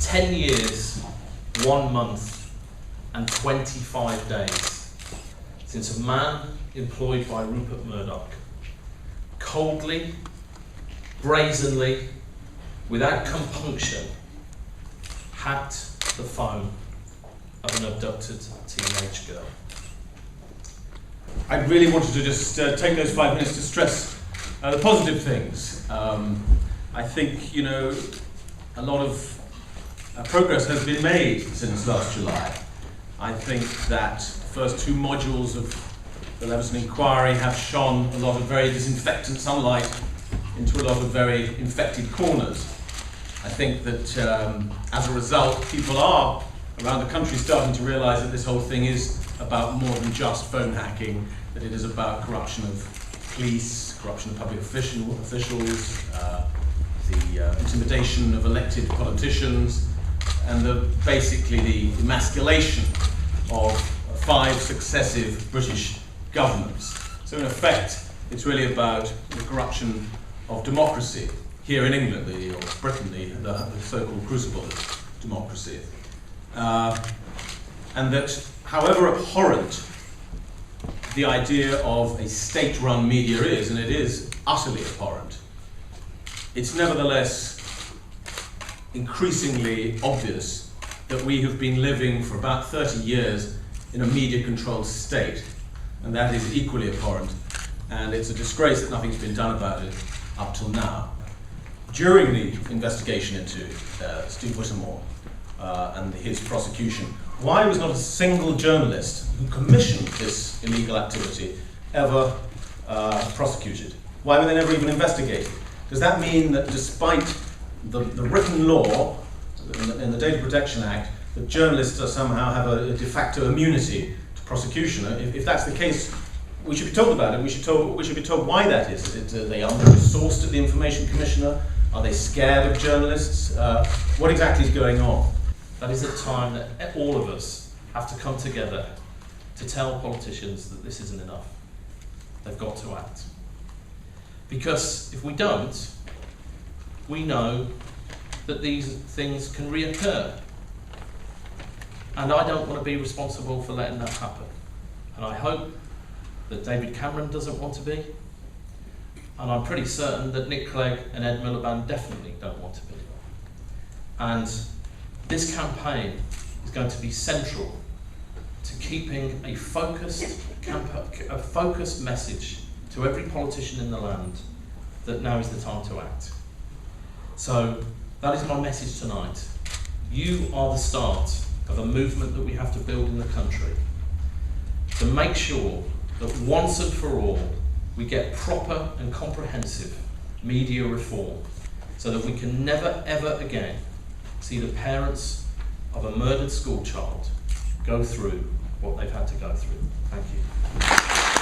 10 years, 1 month, and 25 days since a man employed by Rupert Murdoch coldly, brazenly, without compunction, hacked the phone of an abducted teenage girl. I really wanted to just take those 5 minutes to stress the positive things. I think, a lot of progress has been made since last July. I think that the first 2 modules of the Leveson inquiry have shone a lot of very disinfectant sunlight into a lot of very infected corners. I think that as a result, people are around the country starting to realise that this whole thing is about more than just phone hacking, that it is about corruption of police, corruption of public officials, the intimidation of elected politicians, and basically the emasculation of 5 successive British governments. So in effect, it's really about the corruption of democracy here in England, or Britain, the so-called crucible of democracy. And that however abhorrent the idea of a state-run media is, and it is utterly abhorrent, it's nevertheless increasingly obvious that we have been living for about 30 years in a media-controlled state, and that is equally abhorrent, and it's a disgrace that nothing's been done about it up till now. During the investigation into Steve Whittemore and his prosecution, why was not a single journalist who commissioned this illegal activity ever prosecuted? Why were they never even investigated? Does that mean that despite the written law in the Data Protection Act, that journalists somehow have a de facto immunity to prosecution? If that's the case, we should be told about it. We should be told why that is. Are they under-resourced at the Information Commissioner? Are they scared of journalists? What exactly is going on? That is a time that all of us have to come together to tell politicians that this isn't enough. They've got to act. Because if we don't, we know that these things can reoccur. And I don't want to be responsible for letting that happen. And I hope that David Cameron doesn't want to be. And I'm pretty certain that Nick Clegg and Ed Miliband definitely don't want to be. And this campaign is going to be central to keeping a focused message to every politician in the land that now is the time to act. So that is my message tonight. You are the start of a movement that we have to build in the country to make sure that once and for all we get proper and comprehensive media reform so that we can never ever again see the parents of a murdered schoolchild go through what they've had to go through. Thank you.